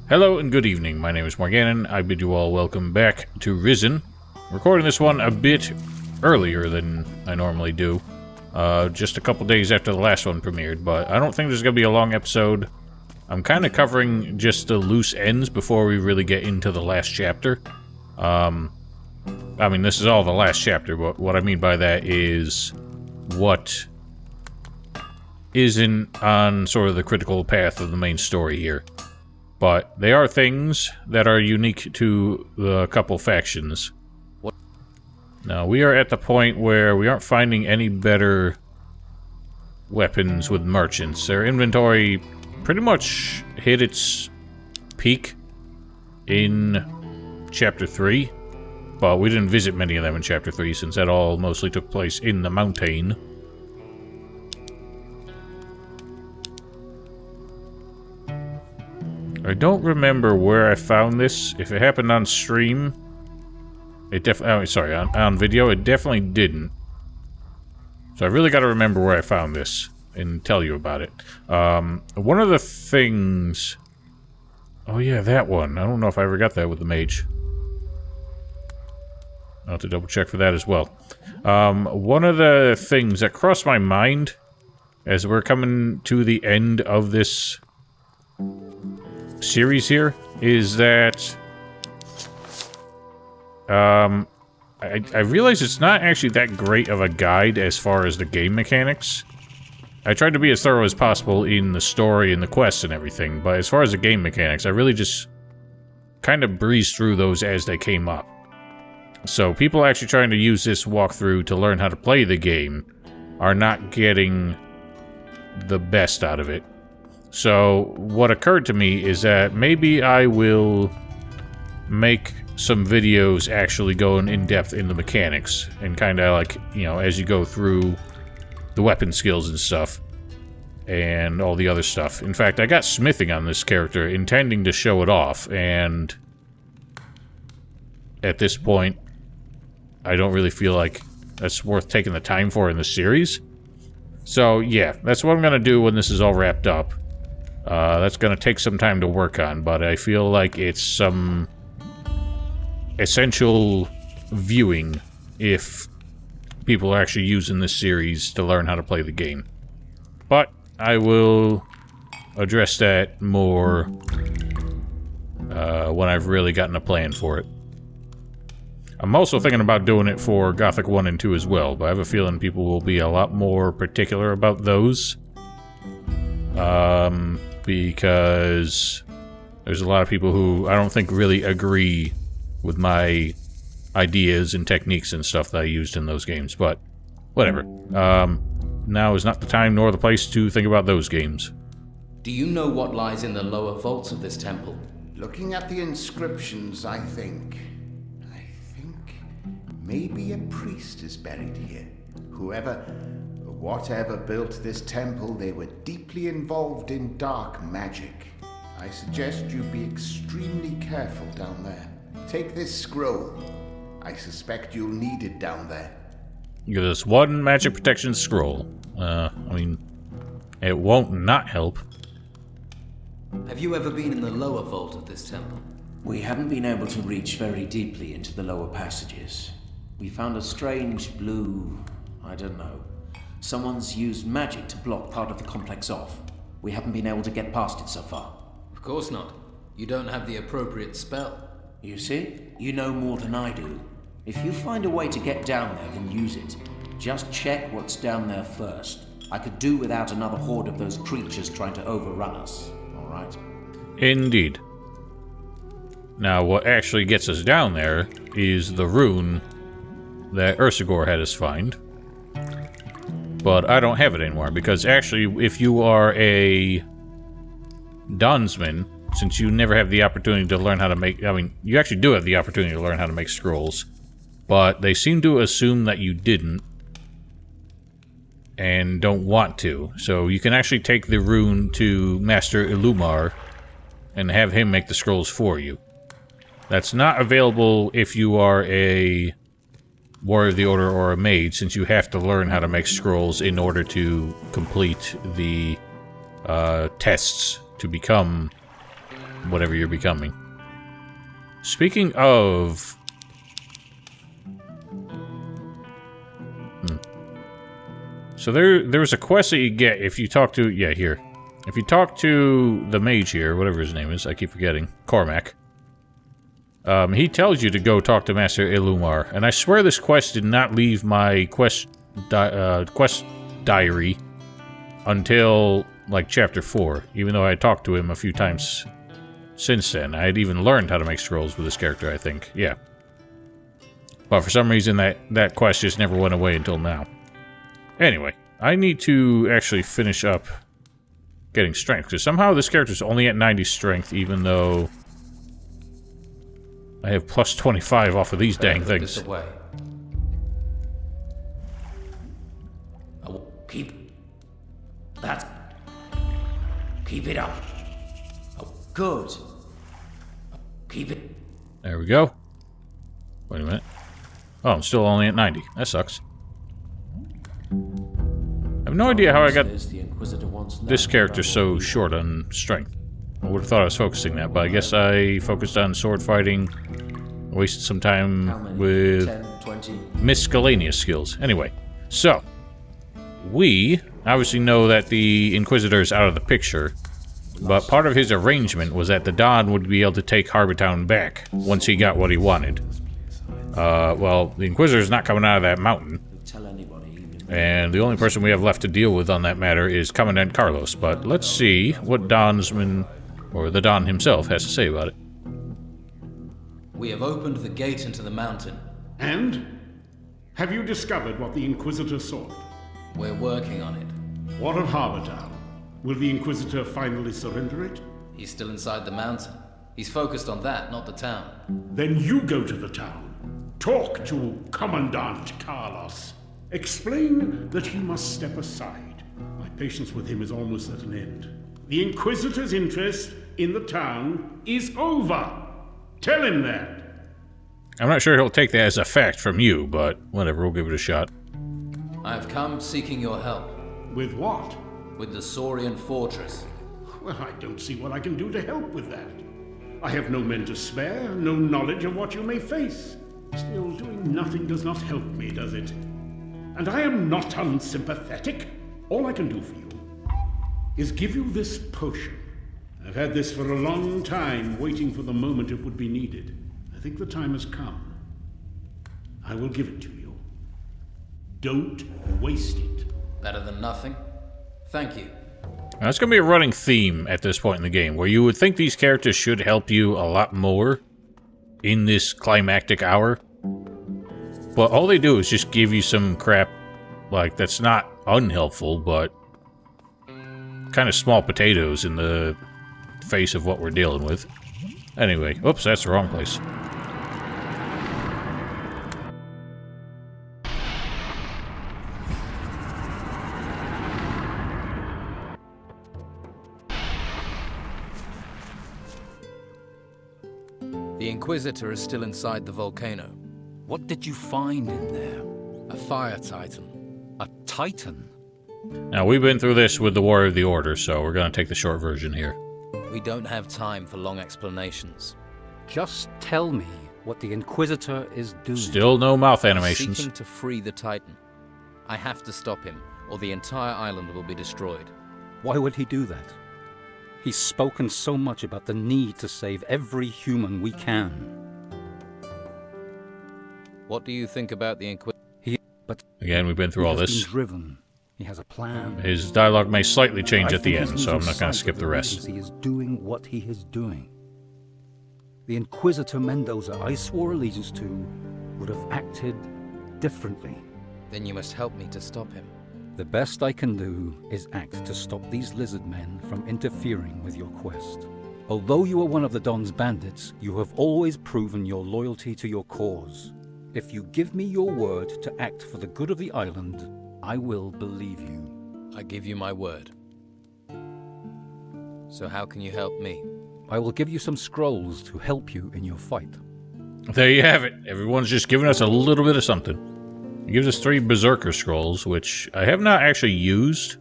Hello and good evening, my name is Morganon. I bid you all welcome back to Risen. Recording this one a bit earlier than I normally do. Just a couple days after the last one premiered, but I don't think there's going to be a long episode. I'm kind of covering just the loose ends before we really get into the last chapter. I mean, this is all the last chapter, but what I mean by that is what isn't on sort of the critical path of the main story here. But they are things that are unique to the couple factions. Now, we are at the point where we aren't finding any better weapons with merchants. Their inventory pretty much hit its peak in Chapter 3, but we didn't visit many of them in Chapter 3 since that all mostly took place in the mountain. I don't remember where I found this. If it happened on stream, it definitely... on video, it definitely didn't. So I really got to remember where I found this and tell you about it. One of the things... Oh yeah, that one. I don't know if I ever got that with the mage. I'll have to double check for that as well. One of the things that crossed my mind as we're coming to the end of this series here is that I realize it's not actually that great of a guide as far as the game mechanics. I tried to be as thorough as possible in the story and the quests and everything, but as far as the game mechanics, I really just kind of breezed through those as they came up. So people actually trying to use this walkthrough to learn how to play the game are not getting the best out of it. So, what occurred to me is that maybe I will make some videos actually going in-depth in the mechanics, and kind of like, you know, as you go through the weapon skills and stuff, and all the other stuff. In fact, I got smithing on this character, intending to show it off, and at this point, I don't really feel like that's worth taking the time for in the series. So, yeah, that's what I'm going to do when this is all wrapped up. That's going to take some time to work on, but I feel like it's some essential viewing if people are actually using this series to learn how to play the game. But I will address that more when I've really gotten a plan for it. I'm also thinking about doing it for Gothic 1 and 2 as well, but I have a feeling people will be a lot more particular about those. Because there's a lot of people who I don't think really agree with my ideas and techniques and stuff that I used in those games, but whatever. Now is not the time nor the place to think about those games. Do you know what lies in the lower vaults of this temple? Looking at the inscriptions, I think maybe a priest is buried here. Whatever built this temple, they were deeply involved in dark magic. I suggest you be extremely careful down there. Take this scroll. I suspect you'll need it down there. You get this one magic protection scroll. I mean, it won't not help. Have you ever been in the lower vault of this temple? We haven't been able to reach very deeply into the lower passages. We found a strange blue... I don't know. Someone's used magic to block part of the complex off. We haven't been able to get past it so far. Of course not. You don't have the appropriate spell. You see? You know more than I do. If you find a way to get down there, then use it. Just check what's down there first. I could do without another horde of those creatures trying to overrun us. All right? Indeed. Now, what actually gets us down there is the rune that Ursagor had us find. But I don't have it anymore, because actually, if you are a Donsman, since you never have the opportunity to learn how to make... I mean, you actually do have the opportunity to learn how to make scrolls, but they seem to assume that you didn't, and don't want to. So you can actually take the rune to Master Illumar, and have him make the scrolls for you. That's not available if you are a Warrior of the Order or a mage, since you have to learn how to make scrolls in order to complete the tests to become whatever you're becoming. Speaking of... So there's a quest that you get if you talk to... Yeah, here. If you talk to the mage here, whatever his name is, I keep forgetting, Cormac, he tells you to go talk to Master Illumar, and I swear this quest did not leave my quest diary until, like, Chapter 4, even though I talked to him a few times since then. I had even learned how to make scrolls with this character, I think. Yeah. But for some reason, that quest just never went away until now. Anyway, I need to actually finish up getting strength, because somehow this character's only at 90 strength, even though I have plus 25 off of these dang things. Keep it up. Oh, good. Keep it. There we go. Wait a minute. Oh, I'm still only at 90. That sucks. I have no idea how I got this character so short on strength. I would have thought I was focusing that, but I guess I focused on sword fighting, wasted some time with 10, 20. miscellaneous skills. Anyway, so we obviously know that the Inquisitor is out of the picture, but part of his arrangement was that the Don would be able to take Harbortown back once he got what he wanted. Well, the Inquisitor's not coming out of that mountain. And the only person we have left to deal with on that matter is Commandant Carlos, but let's see what Donsman, or the Don himself, has to say about it. We have opened the gate into the mountain. And? Have you discovered what the Inquisitor sought? We're working on it. What of Harbortown? Will the Inquisitor finally surrender it? He's still inside the mountain. He's focused on that, not the town. Then you go to the town. Talk to Commandant Carlos. Explain that he must step aside. My patience with him is almost at an end. The Inquisitor's interest in the town is over. Tell him that. I'm not sure he'll take that as a fact from you, but whatever, we'll give it a shot. I have come seeking your help. With what? With the Saurian fortress. Well, I don't see what I can do to help with that. I have no men to spare, no knowledge of what you may face. Still, doing nothing does not help me, does it? And I am not unsympathetic. All I can do for you is give you this potion. I've had this for a long time, waiting for the moment it would be needed. I think the time has come. I will give it to you. Don't waste it. Better than nothing. Thank you. Now, it's going to be a running theme at this point in the game, where you would think these characters should help you a lot more in this climactic hour. But all they do is just give you some crap, like, that's not unhelpful, but kind of small potatoes in the face of what we're dealing with. Anyway, oops, that's the wrong place. The Inquisitor is still inside the volcano. What did you find in there? A fire titan. A titan? Now, we've been through this with the Warrior of the Order, so we're going to take the short version here. We don't have time for long explanations. Just tell me what the Inquisitor is doing. Still no mouth animations. Seeking to free the Titan. I have to stop him, or the entire island will be destroyed. Why would he do that? He's spoken so much about the need to save every human we can. What do you think about the Inquisitor? Again, we've been through all this. He has been driven. He has a plan. His dialogue may slightly change I at the think end, he's so I'm losing not going to sight skip of the rest. reasons He is doing what he is doing. The Inquisitor Mendoza I swore allegiance to would have acted differently. Then you must help me to stop him. The best I can do is act to stop these lizardmen from interfering with your quest. Although you are one of the Don's bandits, you have always proven your loyalty to your cause. If you give me your word to act for the good of the island, I will believe you. I give you my word. So how can you help me? I will give you some scrolls to help you in your fight. There you have it. Everyone's just giving us a little bit of something. It gives us 3 Berserker Scrolls, which I have not actually used.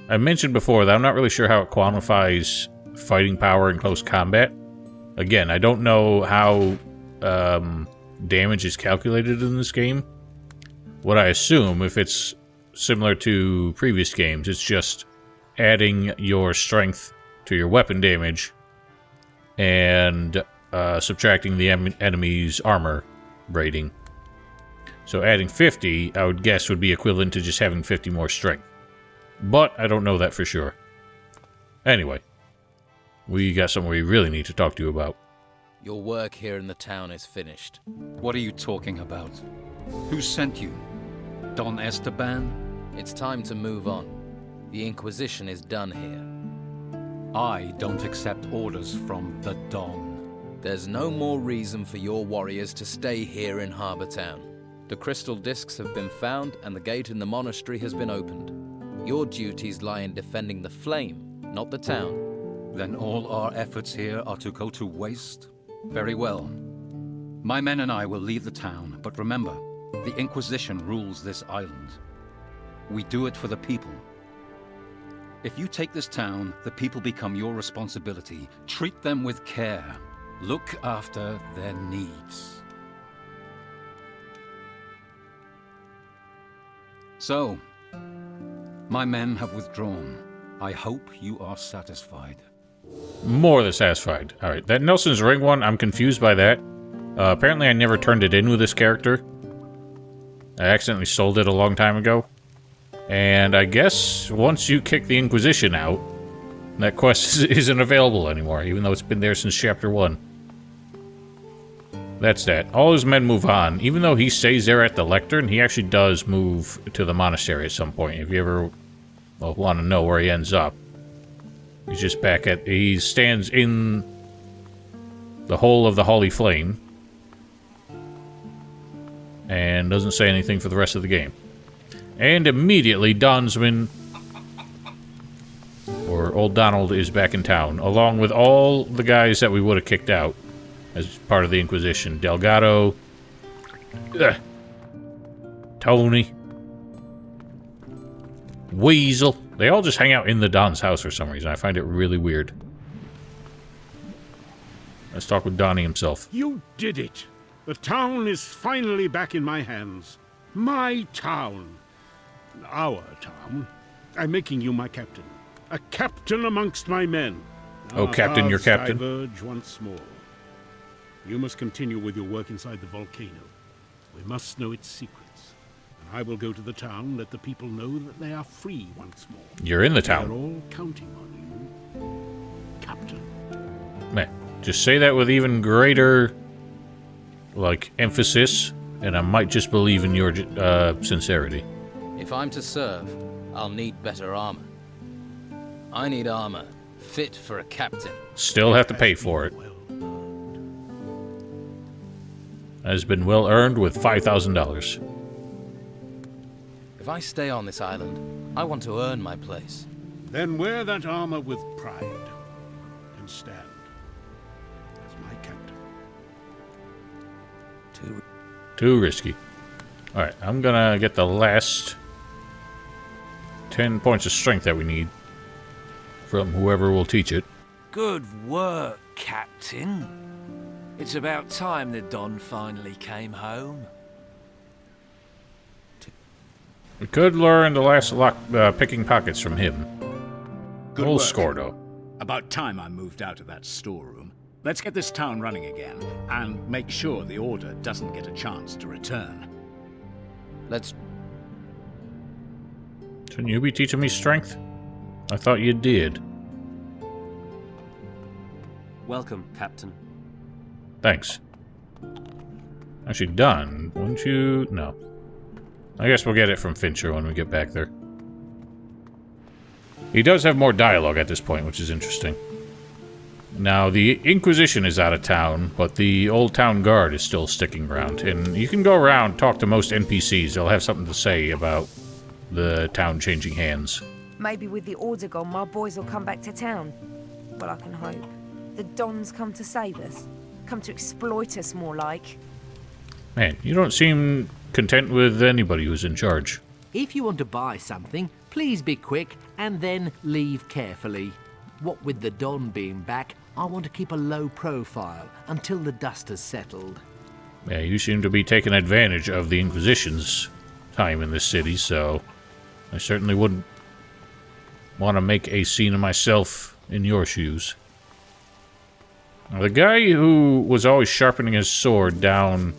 I mentioned before that I'm not really sure how it quantifies fighting power in close combat. Again, I don't know how damage is calculated in this game. What I assume, if it's similar to previous games, it's just adding your strength to your weapon damage and subtracting the enemy's armor rating. So adding 50, I would guess, would be equivalent to just having 50 more strength. But I don't know that for sure. Anyway, we got something we really need to talk to you about. Your work here in the town is finished. What are you talking about? Who sent you? Don Esteban? It's time to move on. The Inquisition is done here. I don't accept orders from the Don. There's no more reason for your warriors to stay here in Harbour Town. The crystal discs have been found and the gate in the monastery has been opened. Your duties lie in defending the flame, not the town. Then all our efforts here are to go to waste? Very well. My men and I will leave the town, but remember, the Inquisition rules this island. We do it for the people. If you take this town, the people become your responsibility. Treat them with care. Look after their needs. So, my men have withdrawn. I hope you are satisfied. More than satisfied. Alright, that Nelson's Ring one, I'm confused by that. Apparently I never turned it in with this character. I accidentally sold it a long time ago. And I guess once you kick the Inquisition out, that quest isn't available anymore, even though it's been there since Chapter 1. That's that. All his men move on. Even though he stays there at the lectern, he actually does move to the monastery at some point, if you ever want to know where he ends up. He's just back at... He stands in the hole of the Holy Flame. And doesn't say anything for the rest of the game. And immediately, Donsman, or Old Donald, is back in town, along with all the guys that we would have kicked out as part of the Inquisition. Delgado, Tony, Weasel. They all just hang out in the Don's house for some reason. I find it really weird. Let's talk with Donnie himself. You did it. The town is finally back in my hands. My town. Our town. I'm making you my captain. A captain amongst my men. Oh, Our Captain, your paths captain. diverge once more. You must continue with your work inside the volcano. We must know its secrets. And I will go to the town, let the people know that they are free once more. You're in the They're town. all counting on you, Captain. Man, just say that with even greater, like, emphasis, and I might just believe in your sincerity. If I'm to serve, I'll need better armor. I need armor fit for a captain. Still have to pay for it. Has been well earned with $5,000. If I stay on this island, I want to earn my place. Then wear that armor with pride and stand as my captain. Too risky. Alright, I'm gonna get the last 10 points of strength that we need from whoever will teach it. Good work, Captain. It's about time the Don finally came home. We could learn the last picking pockets from him. Good Old work. Scordo. About time I moved out of that storeroom. Let's get this town running again, and make sure the Order doesn't get a chance to return. Let's... Shouldn't you be teaching me strength? I thought you did. Welcome, Captain. Thanks. Actually, done. Wouldn't you? No. I guess we'll get it from Fincher when we get back there. He does have more dialogue at this point, which is interesting. Now, the Inquisition is out of town, but the Old Town Guard is still sticking around. And you can go around, talk to most NPCs. They'll have something to say about the town changing hands. Maybe with the order gone, my boys will come back to town. Well, I can hope. The Dons come to save us. Come to exploit us, more like. Man, you don't seem content with anybody who's in charge. If you want to buy something, please be quick and then leave carefully. What with the Don being back, I want to keep a low profile until the dust has settled. Yeah, you seem to be taking advantage of the Inquisition's time in this city, so I certainly wouldn't want to make a scene of myself in your shoes. Now, the guy who was always sharpening his sword down,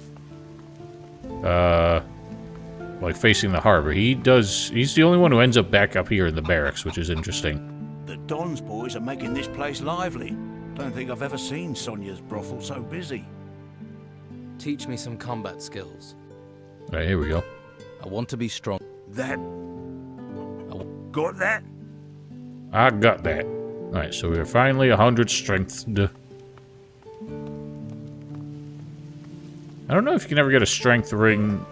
like facing the harbor, he's the only one who ends up back up here in the barracks, which is interesting. The Don's boys are making this place lively. Don't think I've ever seen Sonia's brothel so busy. Teach me some combat skills. Alright, here we go. I want to be strong. That... Got that? I got that. Alright, so we're finally 100 strength. I don't know if you can ever get a strength ring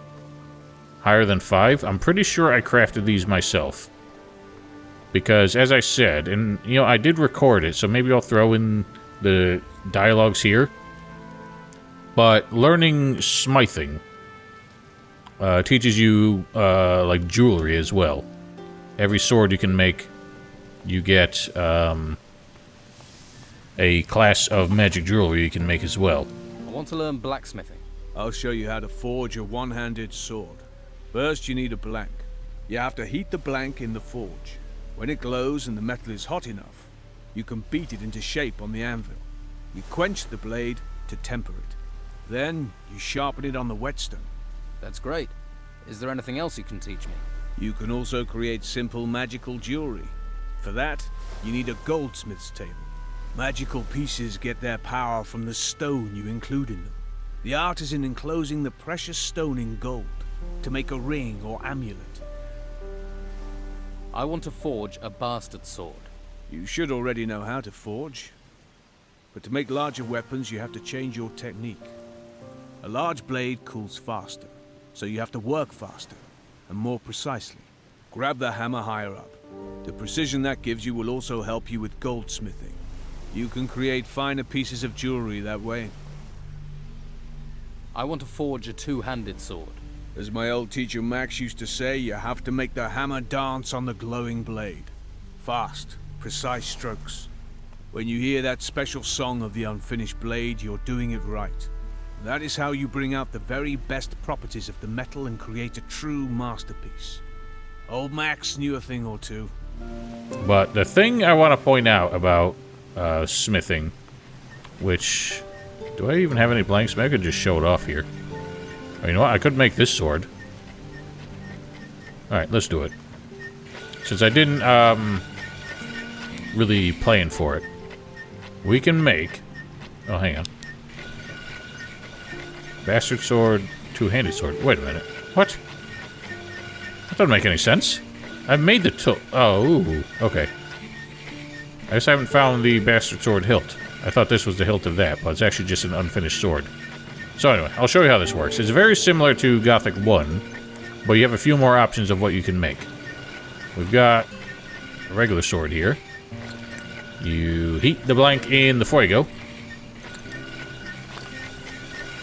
higher than 5. I'm pretty sure I crafted these myself. Because, as I said, and, you know, I did record it, so maybe I'll throw in the dialogues here. But learning smithing teaches you, like, jewelry as well. Every sword you can make, you get a class of magic jewelry you can make as well. I want to learn blacksmithing. I'll show you how to forge a one-handed sword. First, you need a blank. You have to heat the blank in the forge. When it glows and the metal is hot enough, you can beat it into shape on the anvil. You quench the blade to temper it. Then, you sharpen it on the whetstone. That's great. Is there anything else you can teach me? You can also create simple magical jewelry. For that, you need a goldsmith's table. Magical pieces get their power from the stone you include in them. The art is in enclosing the precious stone in gold to make a ring or amulet. I want to forge a bastard sword. You should already know how to forge. But to make larger weapons, you have to change your technique. A large blade cools faster, so you have to work faster and more precisely. Grab the hammer higher up. The precision that gives you will also help you with goldsmithing. You can create finer pieces of jewelry that way. I want to forge a two-handed sword. As my old teacher Max used to say, you have to make the hammer dance on the glowing blade. Fast, precise strokes. When you hear that special song of the unfinished blade, you're doing it right. That is how you bring out the very best properties of the metal and create a true masterpiece. Old Max knew a thing or two. But the thing I want to point out about smithing, which... Do I even have any blanks? Maybe I could just show it off here. Oh, you know what? I could make this sword. Alright, let's do it. Since I didn't, really plan for it. We can make... Oh, hang on. Bastard sword, two-handed sword. Wait a minute. What? That doesn't make any sense. I've made the tool. Oh, ooh, okay. I guess I haven't found the bastard sword hilt. I thought this was the hilt of that, but it's actually just an unfinished sword. So anyway, I'll show you how this works. It's very similar to Gothic 1, but you have a few more options of what you can make. We've got a regular sword here. You heat the blank in the fuego.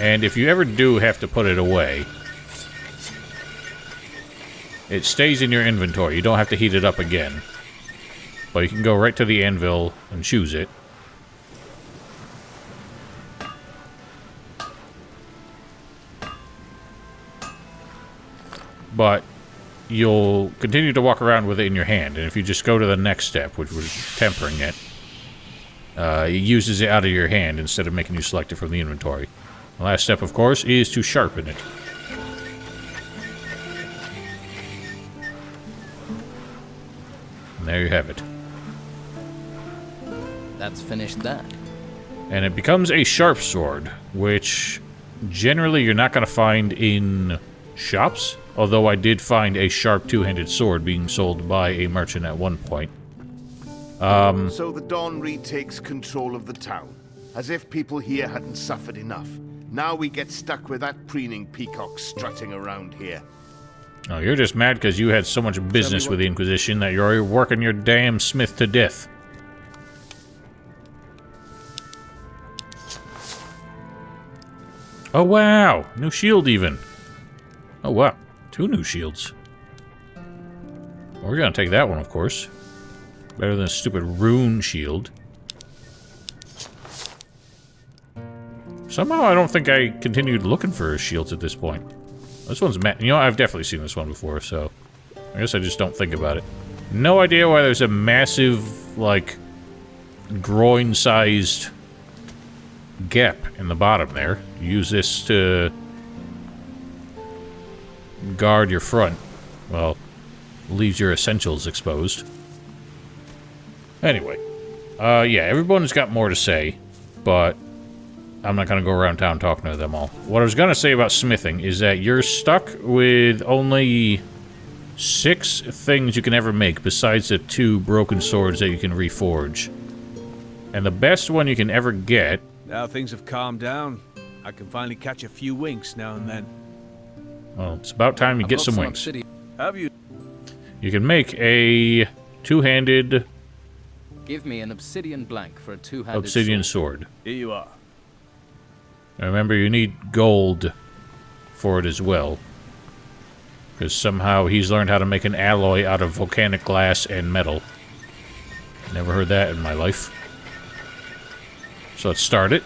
And if you ever do have to put it away, it stays in your inventory. You don't have to heat it up again. But you can go right to the anvil and choose it. But you'll continue to walk around with it in your hand, and if you just go to the next step, which was tempering it, it uses it out of your hand instead of making you select it from the inventory. The last step, of course, is to sharpen it. And there you have it. That's finished that. And it becomes a sharp sword, which generally you're not going to find in shops. Although I did find a sharp two-handed sword being sold by a merchant at one point. So the Dawn retakes control of the town, as if people here hadn't suffered enough. Now we get stuck with that preening peacock strutting around here. Oh, you're just mad because you had so much business with the Inquisition that you're working your damn smith to death. Oh, wow! New shield, even. Oh, wow. 2 new shields. Well, we're gonna take that one, of course. Better than a stupid rune shield. Somehow I don't think I continued looking for shields at this point. This one's you know, I've definitely seen this one before, so I guess I just don't think about it. No idea why there's a massive, like, groin-sized gap in the bottom there. Use this to guard your front. Well, leaves your essentials exposed. Anyway, yeah, everyone's got more to say, but I'm not going to go around town talking to them all. What I was going to say about smithing is that you're stuck with only 6 things you can ever make besides the 2 broken swords that you can reforge. And the best one you can ever get... Now things have calmed down. I can finally catch a few winks now and then. Well, it's about time you get some winks. Have you? You can make a 2-handed... Give me an obsidian blank for a 2-handed obsidian sword. Here you are. Now remember, you need gold for it as well. Because somehow he's learned how to make an alloy out of volcanic glass and metal. Never heard that in my life. So let's start it.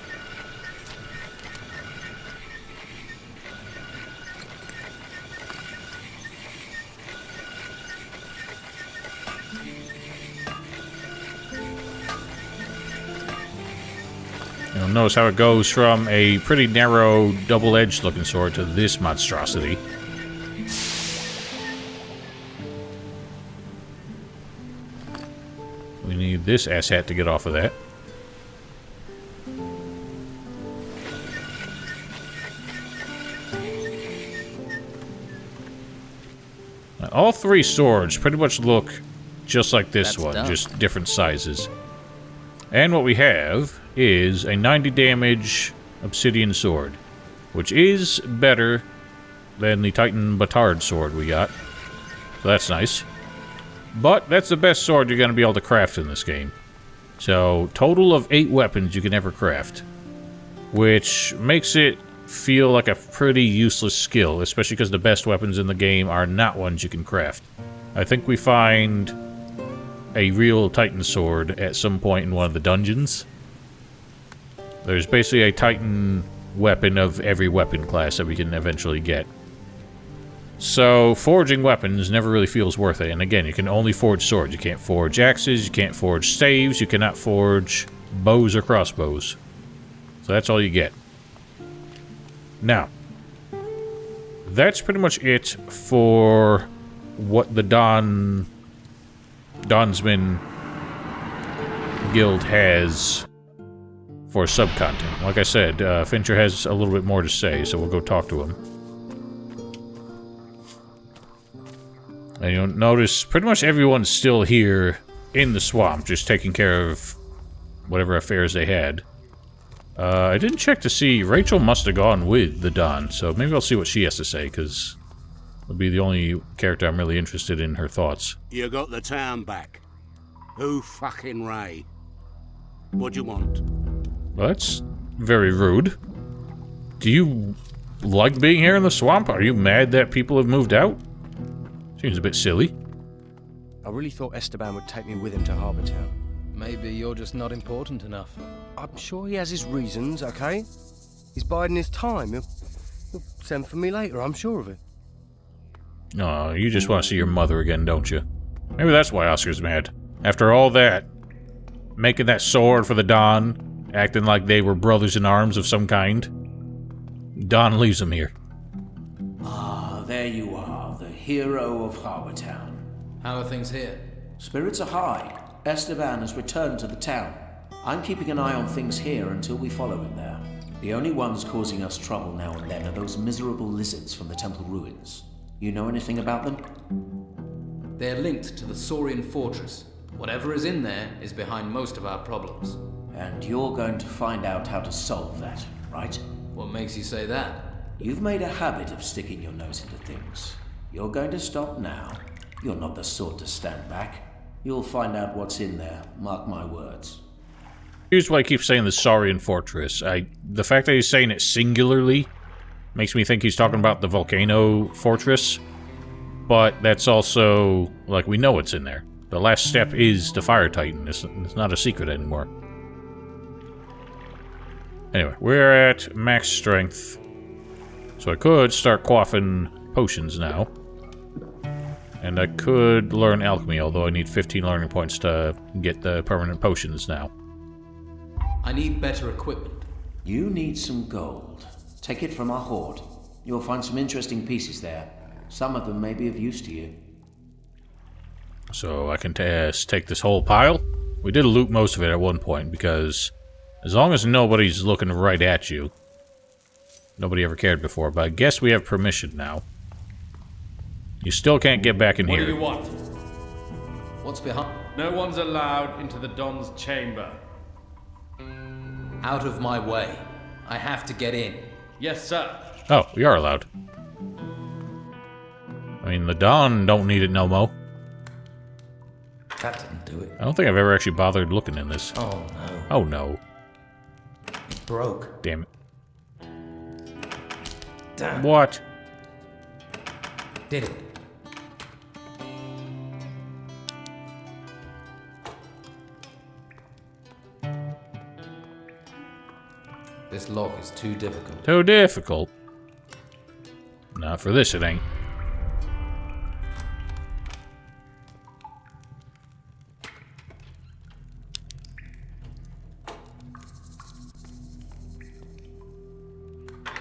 You'll notice how it goes from a pretty narrow, double-edged looking sword to this monstrosity. We need this asshat to get off of that. Now, all 3 swords pretty much look just like this one, just different sizes. And what we have is a 90 damage obsidian sword, which is better than the Titan Batard sword we got. So that's nice. But that's the best sword you're going to be able to craft in this game. So, total of 8 weapons you can ever craft. Which makes it feel like a pretty useless skill, especially because the best weapons in the game are not ones you can craft. I think we find a real Titan sword at some point in one of the dungeons. There's basically a Titan weapon of every weapon class that we can eventually get. So, forging weapons never really feels worth it. And again, you can only forge swords. You can't forge axes, you can't forge staves, you cannot forge bows or crossbows. So that's all you get. Now, that's pretty much it for what the Donsman Guild has for sub-content. Like I said, Fincher has a little bit more to say, so we'll go talk to him. And you'll notice pretty much everyone's still here in the swamp, just taking care of whatever affairs they had. I didn't check to see. Rachel must have gone with the Don, so maybe I'll see what she has to say, because it'll be the only character I'm really interested in her thoughts. You got the town back. Who fucking Ray? What do you want? Well, that's very rude. Do you like being here in the swamp? Are you mad that people have moved out? Seems a bit silly. I really thought Esteban would take me with him to Harbour Town. Maybe you're just not important enough. I'm sure he has his reasons, okay? He's biding his time. He'll send for me later, I'm sure of it. Oh, you just want to see your mother again, don't you? Maybe that's why Oscar's mad. After all that, making that sword for the Don, acting like they were brothers in arms of some kind, Don leaves him here. Ah, there you are, the hero of Harbour Town. How are things here? Spirits are high. Esteban has returned to the town. I'm keeping an eye on things here until we follow him there. The only ones causing us trouble now and then are those miserable lizards from the temple ruins. You know anything about them? They're linked to the Saurian fortress. Whatever is in there is behind most of our problems. And you're going to find out how to solve that, right? What makes you say that? You've made a habit of sticking your nose into things. You're going to stop now. You're not the sort to stand back. You'll find out what's in there, mark my words. Here's why I keep saying the Saurian fortress. The fact that he's saying it singularly makes me think he's talking about the volcano fortress. But that's also, like, we know what's in there. The last step is the Fire Titan. It's not a secret anymore. Anyway, we're at max strength. So I could start quaffing potions now. And I could learn alchemy, although I need 15 learning points to get the permanent potions now. I need better equipment. You need some gold. Take it from our hoard. You'll find some interesting pieces there. Some of them may be of use to you. So I can take this whole pile? We did loot most of it at one point, because as long as nobody's looking right at you, nobody ever cared before, but I guess we have permission now. You still can't get back in here. What do you want? What's behind? No one's allowed into the Don's chamber. Out of my way. I have to get in. Yes, sir. Oh, we are allowed. I mean, the Don don't need it no mo. That didn't do it. I don't think I've ever actually bothered looking in this. Oh no. Oh no. It broke. Damn it. Damn. What? Did it? This lock is too difficult. Too difficult? Not for this, it ain't.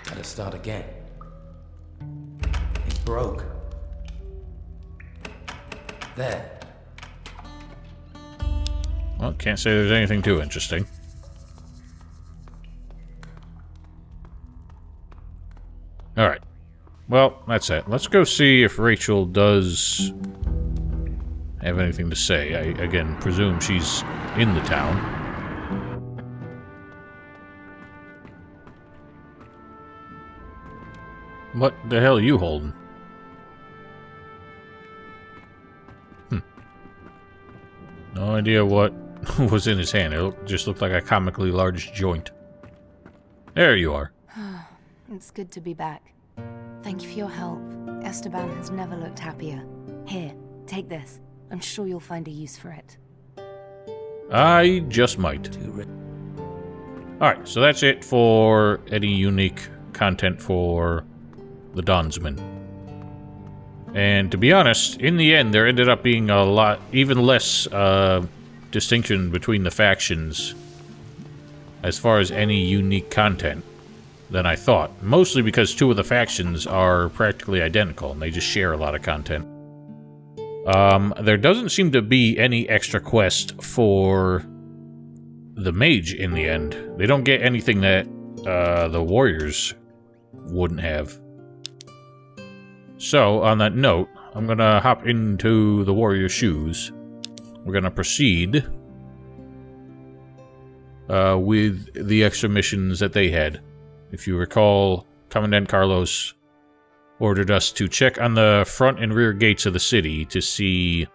Gotta start again. It broke. There. Well, can't say there's anything too interesting. Alright. Well, that's it. Let's go see if Rachel does have anything to say. I, again, presume she's in the town. What the hell are you holding? No idea what was in his hand. It just looked like a comically large joint. There you are. It's good to be back. Thank you for your help. Esteban has never looked happier. Here, take this. I'm sure you'll find a use for it. I just might. Alright, so that's it for any unique content for the Donsmen. And to be honest, in the end, there ended up being a lot, even less distinction between the factions as far as any unique content than I thought. Mostly because two of the factions are practically identical, and they just share a lot of content. There doesn't seem to be any extra quest for the mage in the end. They don't get anything that the warriors wouldn't have. So, on that note, I'm gonna hop into the warrior shoes. We're gonna proceed with the extra missions that they had. If you recall, Commandant Carlos ordered us to check on the front and rear gates of the city to see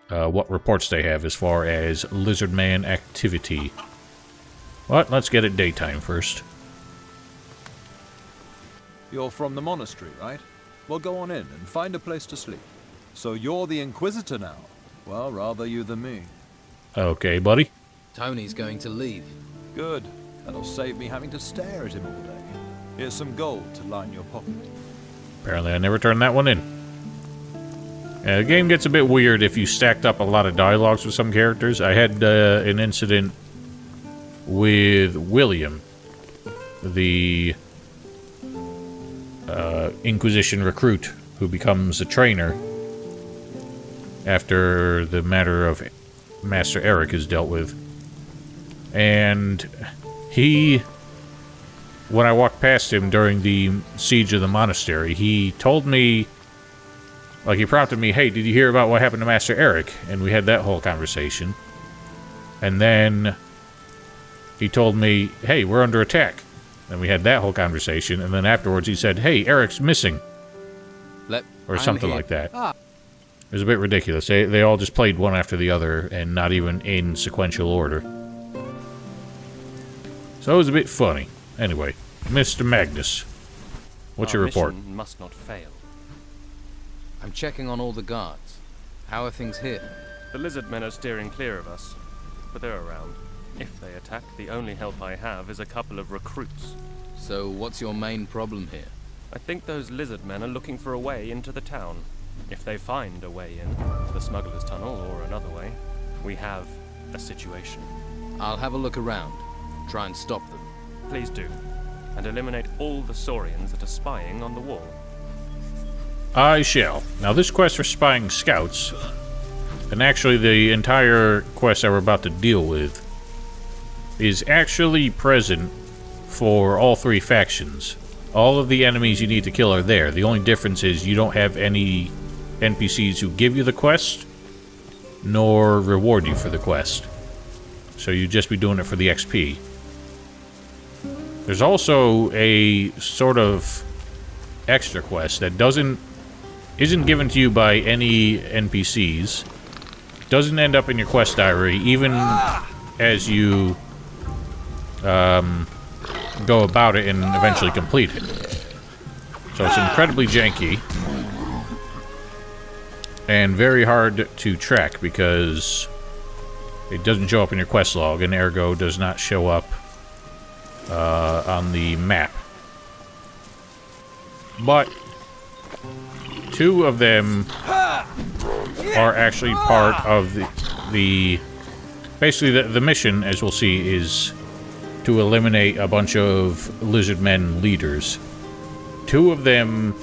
what reports they have as far as lizardman activity. But let's get it daytime first. You're from the monastery, right? Well, go on in and find a place to sleep. So you're the Inquisitor now? Well, rather you than me. Okay, buddy. Tony's going to leave. Good. That'll save me having to stare at him all day. Here's some gold to line your pocket. Apparently I never turned that one in. The game gets a bit weird if you stacked up a lot of dialogues with some characters. I had an incident with William, the Inquisition recruit who becomes a trainer after the matter of Master Eric is dealt with. And he, when I walked past him during the siege of the monastery, he told me, like he prompted me, hey, did you hear about what happened to Master Eric? And we had that whole conversation. And then he told me, hey, we're under attack. And we had that whole conversation. And then afterwards he said, hey, Eric's missing. Or something like that. It was a bit ridiculous. They all just played one after the other and not even in sequential order. So it was a bit funny. Anyway, Mr. Magnus, what's your report? Mission must not fail. I'm checking on all the guards. How are things here? The lizardmen are steering clear of us, but they're around. If they attack, the only help I have is a couple of recruits. So what's your main problem here? I think those lizardmen are looking for a way into the town. If they find a way in, the smuggler's tunnel or another way, we have a situation. I'll have a look around. Try and stop them. Please do. And eliminate all the Saurians that are spying on the wall. I shall. Now this quest for spying scouts, and actually the entire quest that we're about to deal with, is actually present for all three factions. All of the enemies you need to kill are there. The only difference is you don't have any NPCs who give you the quest, nor reward you for the quest. So you'd just be doing it for the XP. There's also a sort of extra quest that isn't given to you by any NPCs. Doesn't end up in your quest diary, even as you go about it and eventually complete it. So it's incredibly janky and very hard to track because it doesn't show up in your quest log and ergo does not show up on the map. But two of them are actually part of the basically the mission, as we'll see, is to eliminate a bunch of lizardmen leaders. Two of them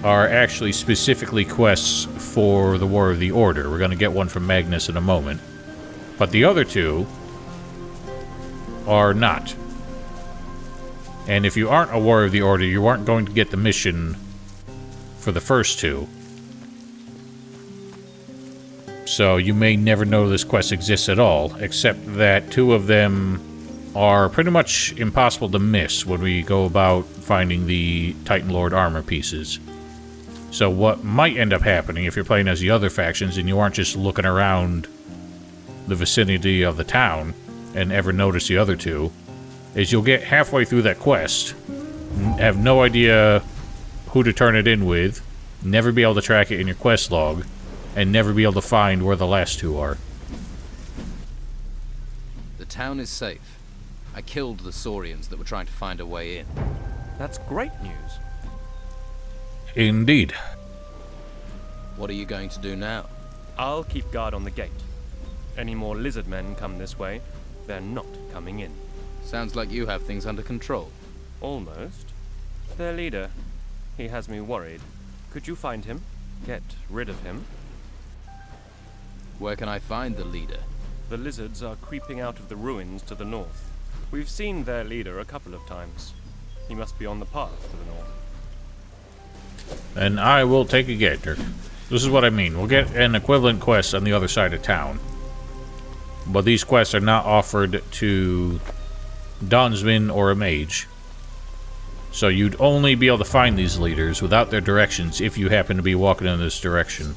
are actually specifically quests for the War of the Order. We're going to get one from Magnus in a moment. But the other two are not. And if you aren't a War of the Order, you aren't going to get the mission for the first two. So you may never know this quest exists at all, except that two of them are pretty much impossible to miss when we go about finding the Titan Lord armor pieces. So what might end up happening if you're playing as the other factions and you aren't just looking around the vicinity of the town and ever notice the other two, is you'll get halfway through that quest, have no idea who to turn it in with, never be able to track it in your quest log, and never be able to find where the last two are. The town is safe. I killed the Saurians that were trying to find a way in. That's great news. Indeed. What are you going to do now? I'll keep guard on the gate. Any more lizardmen come this way, they're not coming in. Sounds like you have things under control. Almost. Their leader. He has me worried. Could you find him? Get rid of him? Where can I find the leader? The lizards are creeping out of the ruins to the north. We've seen their leader a couple of times. He must be on the path to the north. And I will take a gander. This is what I mean. We'll get an equivalent quest on the other side of town. But these quests are not offered to Dawnsman or a mage. So you'd only be able to find these leaders without their directions if you happen to be walking in this direction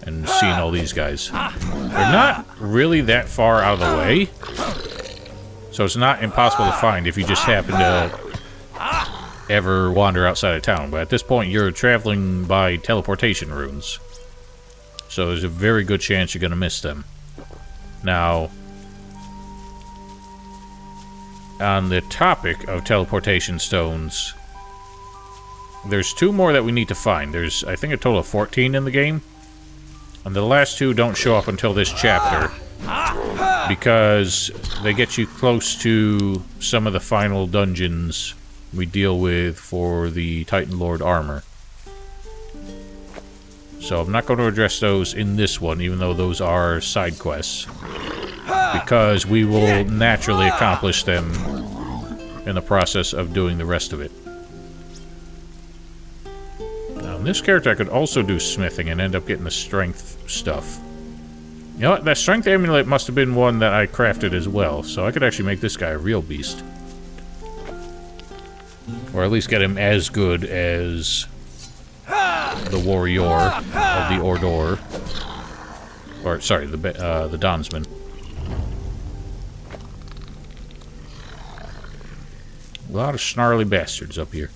and seeing all these guys. They're not really that far out of the way, so it's not impossible to find if you just happen to ever wander outside of town. But at this point, you're traveling by teleportation runes, so there's a very good chance you're going to miss them. Now, on the topic of teleportation stones, there's two more that we need to find. There's, I think, a total of 14 in the game. And the last two don't show up until this chapter, because they get you close to some of the final dungeons we deal with for the Titan Lord armor. So I'm not going to address those in this one, even though those are side quests, because we will naturally accomplish them in the process of doing the rest of it. Now, in this character, I could also do smithing and end up getting the strength stuff. You know what? That strength amulet must have been one that I crafted as well, so I could actually make this guy a real beast. Or at least get him as good as the warrior of the Ordor. Or, sorry, the Dawnsman. A lot of snarly bastards up here.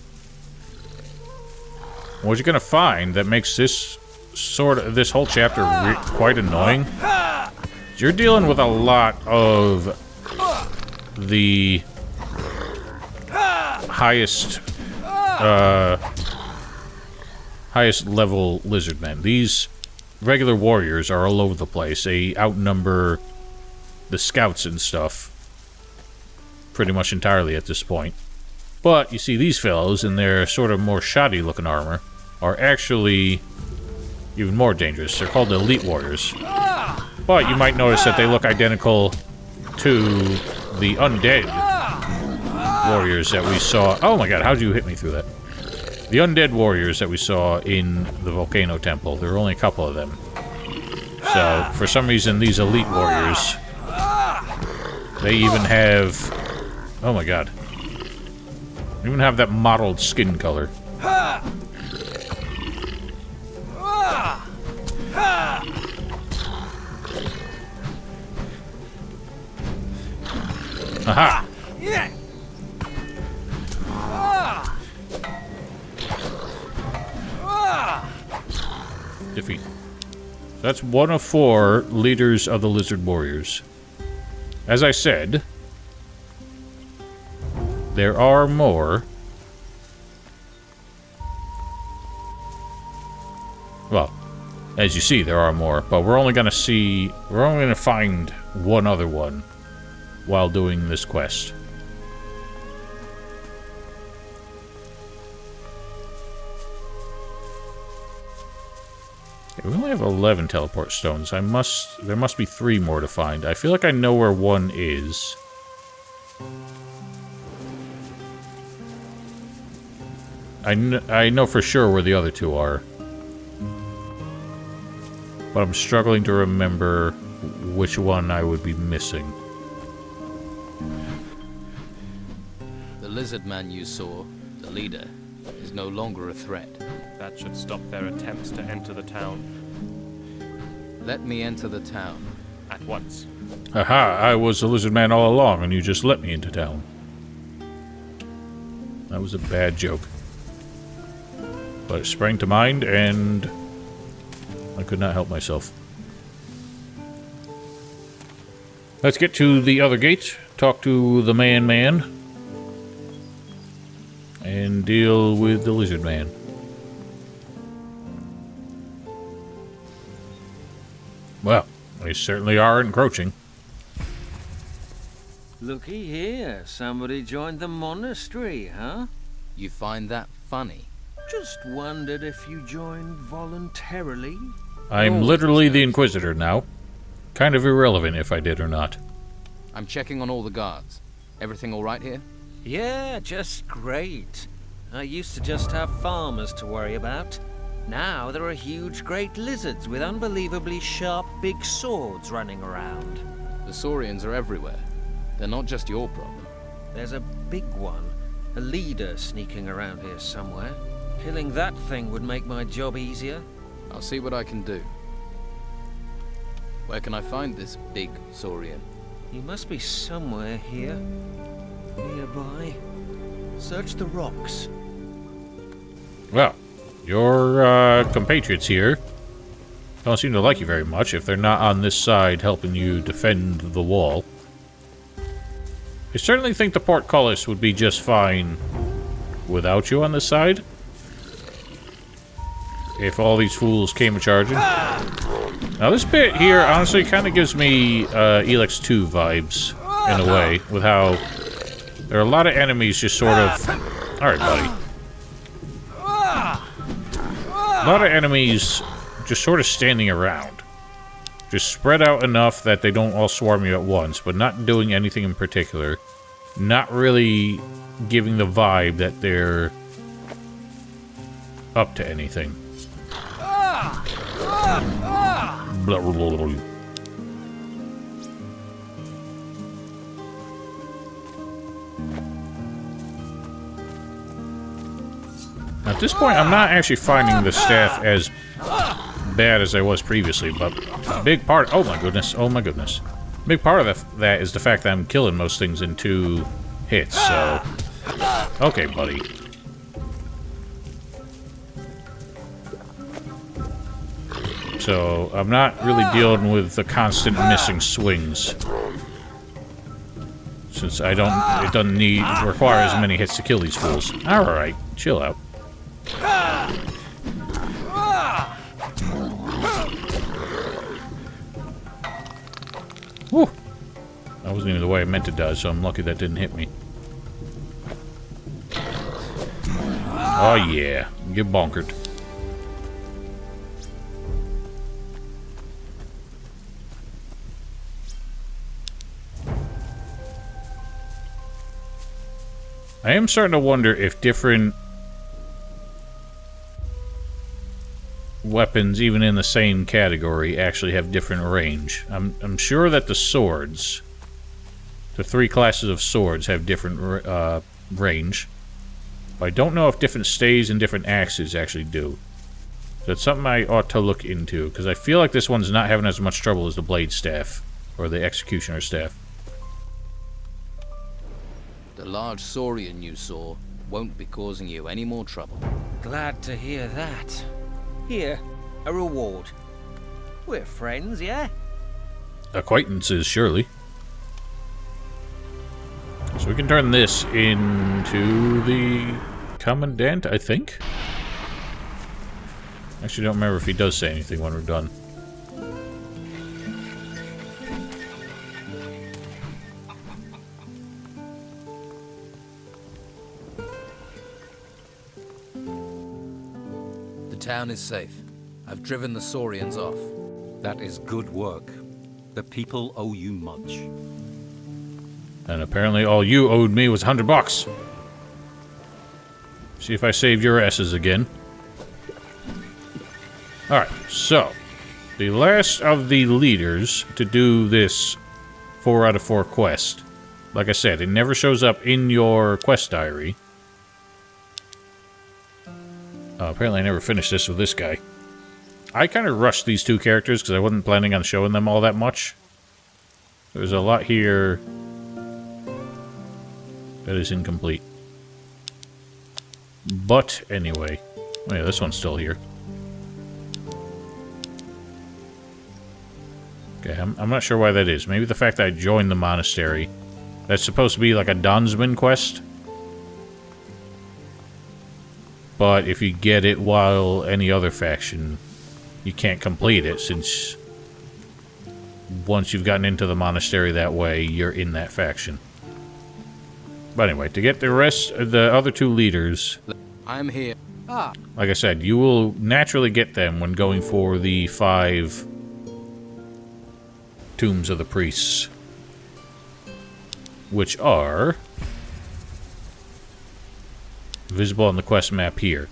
What you're going to find that makes this this whole chapter quite annoying. You're dealing with a lot of the highest level lizardmen. These regular warriors are all over the place. They outnumber the scouts and stuff pretty much entirely at this point. But you see these fellows in their sort of more shoddy looking armor are actually even more dangerous. They're called elite warriors. But you might notice that they look identical to the undead warriors that we saw. Oh my god, how'd you hit me through that? The undead warriors that we saw in the volcano temple. There were only a couple of them. So, for some reason, these elite warriors, they even have... Oh my god. They even have that mottled skin color. Aha! Defeat. That's one of 4 leaders of the lizard warriors. As I said, there are more. Well, as you see, there are more, but we're only gonna find one other one while doing this quest. Okay, we only have 11 teleport stones. There must be 3 more to find. I feel like I know where one is. I know for sure where the other 2 are. But I'm struggling to remember which one I would be missing. The lizard man you saw, the leader, is no longer a threat. That should stop their attempts to enter the town. Let me enter the town. At once. Aha, I was the lizard man all along, and you just let me into town. That was a bad joke. But it sprang to mind, and I could not help myself. Let's get to the other gate, talk to the man, and deal with the lizard man. Well, they certainly are encroaching. Looky here, somebody joined the monastery, huh? You find that funny? Just wondered if you joined voluntarily. I'm literally the Inquisitor now. Kind of irrelevant if I did or not. I'm checking on all the guards. Everything all right here? Yeah, just great. I used to just have farmers to worry about. Now there are huge great lizards with unbelievably sharp big swords running around. The Saurians are everywhere. They're not just your problem. There's a big one. A leader sneaking around here somewhere. Killing that thing would make my job easier. I'll see what I can do. Where can I find this big Saurian? He must be somewhere here. Nearby. Search the rocks. Well, your compatriots here don't seem to like you very much if they're not on this side helping you defend the wall. I certainly think the portcullis would be just fine without you on this side. If all these fools came a-charging. Now this bit here honestly kind of gives me Elex 2 vibes, in a way, with how there are a lot of enemies just sort of... Alright, buddy. A lot of enemies just sort of standing around. Just spread out enough that they don't all swarm you at once, but not doing anything in particular. Not really giving the vibe that they're up to anything. Blah, blah, blah, blah. At this point, I'm not actually finding the staff as bad as I was previously, but a big part... Oh my goodness, oh my goodness. A big part of that is the fact that I'm killing most things in 2 hits, so... Okay, buddy. So I'm not really dealing with the constant missing swings. Since it doesn't require as many hits to kill these fools. Alright, chill out. Whew. That wasn't even the way I meant to die, so I'm lucky that didn't hit me. Oh yeah, get bonkered. I am starting to wonder if different weapons, even in the same category, actually have different range. I'm sure that the swords, the 3 classes of swords, have different range. But I don't know if different staves and different axes actually do. So it's something I ought to look into, because I feel like this one's not having as much trouble as the blade staff, or the executioner staff. The large saurian you saw won't be causing you any more trouble. Glad to hear that. Here, a reward. We're friends, yeah? Acquaintances, surely. So we can turn this into the Commandant, I think? Actually, don't remember if he does say anything when we're done. The town is safe. I've driven the saurians off. That is good work. The people owe you much. And apparently all you owed me was $100. See if I save your asses again. Alright, so the last of the leaders to do this 4 out of 4 quest. Like I said, it never shows up in your quest diary. Apparently I never finished this with this guy. I kind of rushed these 2 characters because I wasn't planning on showing them all that much. There's a lot here that is incomplete. But anyway. Oh yeah, this one's still here. Okay, I'm not sure why that is. Maybe the fact that I joined the monastery. That's supposed to be like a Donsman quest. But if you get it while any other faction, you can't complete it, since once you've gotten into the monastery that way, you're in that faction. But anyway, to get the rest of the other 2 leaders, I'm here. like I said, you will naturally get them when going for the 5 tombs of the priests, which are visible on the quest map here.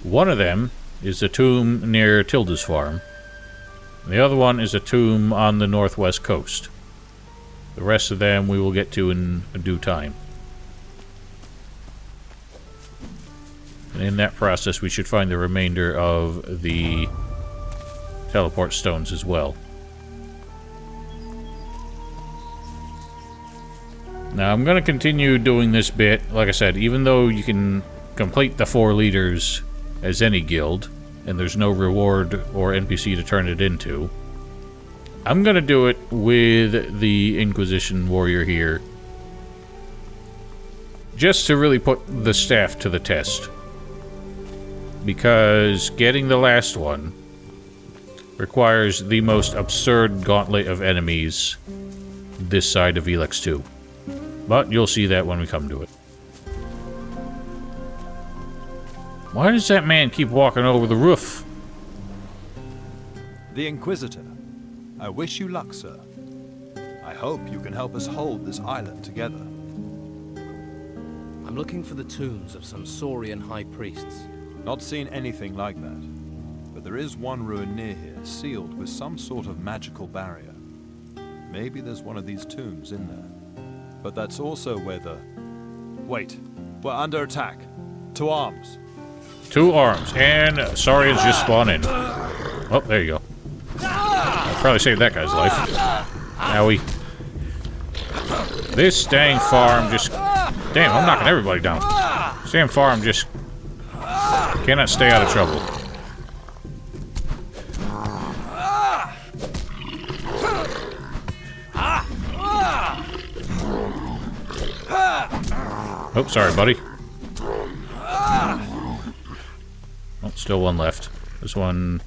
One of them is the tomb near Tilda's farm. The other one is a tomb on the northwest coast. The rest of them we will get to in due time. And in that process we should find the remainder of the teleport stones as well. Now, I'm going to continue doing this bit. Like I said, even though you can complete the 4 leaders as any guild, and there's no reward or NPC to turn it into, I'm going to do it with the Inquisition warrior here, just to really put the staff to the test. Because getting the last one requires the most absurd gauntlet of enemies this side of Elex 2. But you'll see that when we come to it. Why does that man keep walking over the roof? The Inquisitor. I wish you luck, sir. I hope you can help us hold this island together. I'm looking for the tombs of some saurian high priests. Not seen anything like that. But there is one ruin near here, sealed with some sort of magical barrier. Maybe there's one of these tombs in there. But that's also where the... Wait, we're under attack. To arms. To arms, and Saurians just spawn in. Oh, there you go. I'll probably saved that guy's life. Owie. This dang farm just... Damn, I'm knocking everybody down. This damn farm just... cannot stay out of trouble. Oh, sorry, buddy. Oh, still one left. This one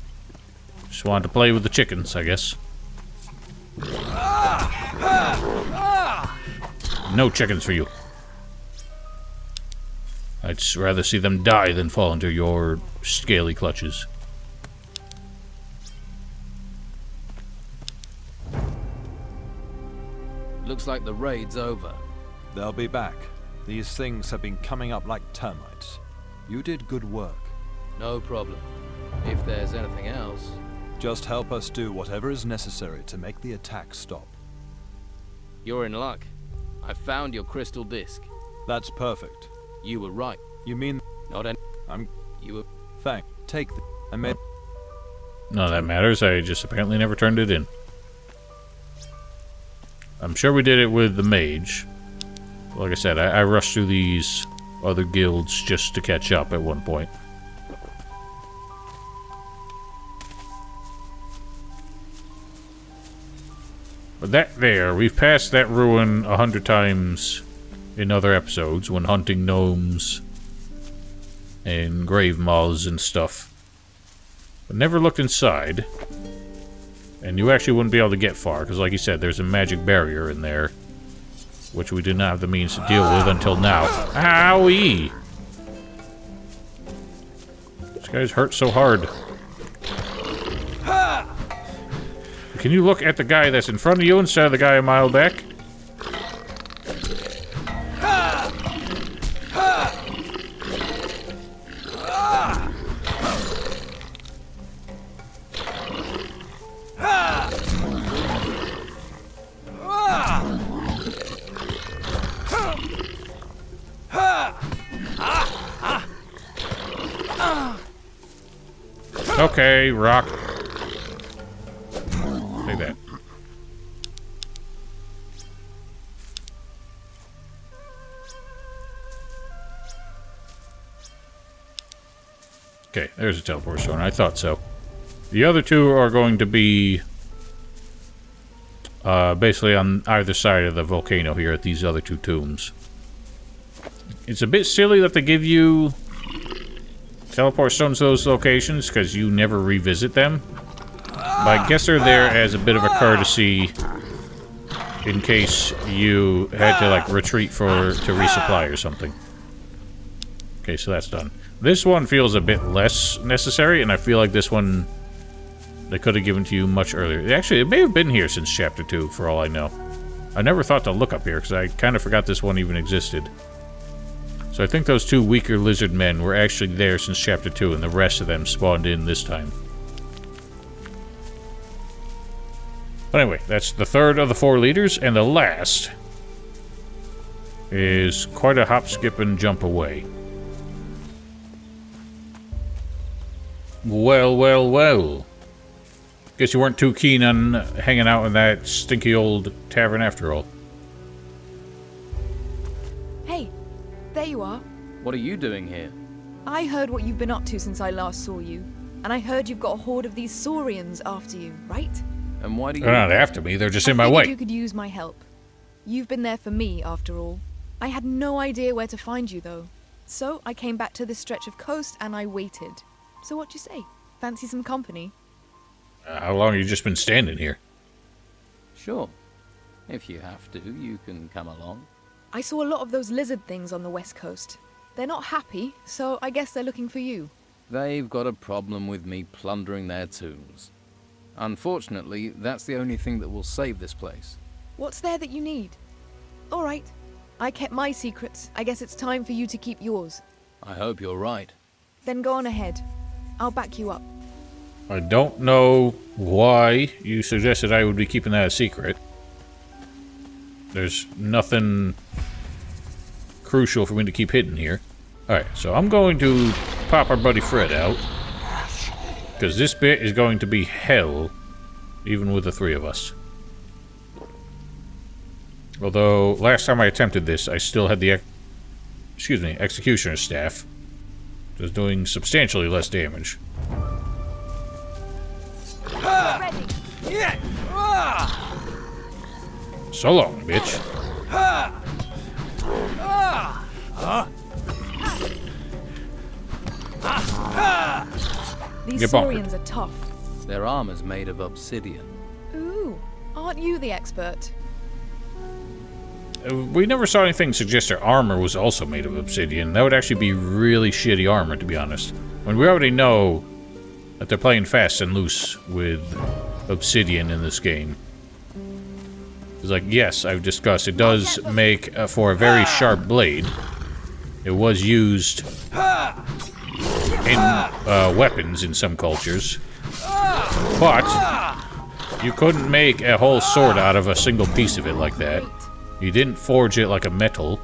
just wanted to play with the chickens, I guess. No chickens for you. I'd rather see them die than fall into your scaly clutches. Looks like the raid's over. They'll be back. These things have been coming up like termites. You did good work. No problem. If there's anything else... Just help us do whatever is necessary to make the attack stop. You're in luck. I found your crystal disc. That's perfect. You were right. You mean... Not any... You were... Thank. Take the... I made... None of that matters. I just apparently never turned it in. I'm sure we did it with the mage. Like I said, I rushed through these other guilds just to catch up at one point. But that there, we've passed that ruin 100 times in other episodes when hunting gnomes and grave moths and stuff. But never looked inside. And you actually wouldn't be able to get far, because like you said, there's a magic barrier in there, which we did not have the means to deal with until now. Owie! This guy's hurt so hard. Can you look at the guy that's in front of you instead of the guy a mile back? Okay, rock. Take that. Okay, there's a teleport stone. I thought so. The other two are going to be basically on either side of the volcano here at these other two tombs. It's a bit silly that they give you teleport stones to those locations because you never revisit them. But I guess they're there as a bit of a courtesy in case you had to like retreat to resupply or something. Okay, so that's done. This one feels a bit less necessary, and I feel like this one they could have given to you much earlier. Actually, it may have been here since Chapter 2, for all I know. I never thought to look up here because I kind of forgot this one even existed. So I think those two weaker lizard men were actually there since Chapter 2, and the rest of them spawned in this time. But anyway, that's the third of the 4 leaders, and the last is quite a hop, skip, and jump away. Well, well, well. Guess you weren't too keen on hanging out in that stinky old tavern after all. Hey, there you are. What are you doing here? I heard what you've been up to since I last saw you, and I heard you've got a horde of these saurians after you, right? And why do you... They're not after me, they're just in my I way. figured you could use my help. You've been there for me, after all. I had no idea where to find you, though. So I came back to this stretch of coast and I waited. So what do you say? Fancy some company? How long have you just been standing here? Sure. If you have to, you can come along. I saw a lot of those lizard things on the west coast. They're not happy, so I guess they're looking for you. They've got a problem with me plundering their tombs. Unfortunately, that's the only thing that will save this place. What's there that you need? All right. I kept my secrets. I guess it's time for you to keep yours. I hope you're right. Then go on ahead. I'll back you up. I don't know why you suggested I would be keeping that a secret. There's nothing crucial for me to keep hidden here. Alright, so I'm going to pop our buddy Fred out. Because this bit is going to be hell, even with the 3 of us. Although, last time I attempted this, I still had the executioner's staff. It was doing substantially less damage. So long, bitch. These Get bonkered. Saurians are tough. Their armor's made of obsidian. Ooh, aren't you the expert? We never saw anything suggest their armor was also made of obsidian. That would actually be really shitty armor, to be honest. When we already know that they're playing fast and loose with obsidian in this game. It's like, yes, I've discussed, it does make for a very sharp blade. It was used in weapons in some cultures. But you couldn't make a whole sword out of a single piece of it like that. You didn't forge it like a metal.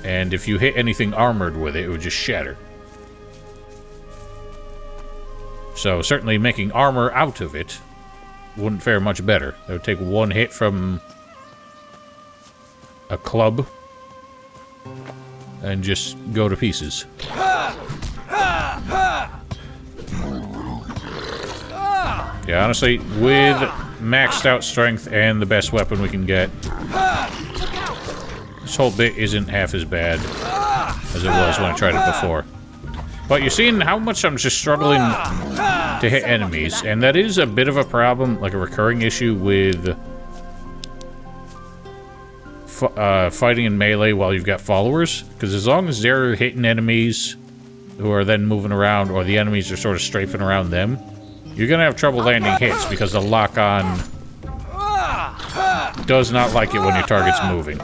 And if you hit anything armored with it, it would just shatter. So certainly making armor out of it wouldn't fare much better. It would take one hit from a club and just go to pieces. Yeah, honestly, with maxed out strength and the best weapon we can get, this whole bit isn't half as bad as it was when I tried it before. But you're seeing how much I'm just struggling to hit enemies, and that is a bit of a problem, like a recurring issue with fighting in melee while you've got followers, because as long as they're hitting enemies who are then moving around, or the enemies are sort of strafing around them, you're gonna have trouble landing hits, because the lock-on does not like it when your target's moving.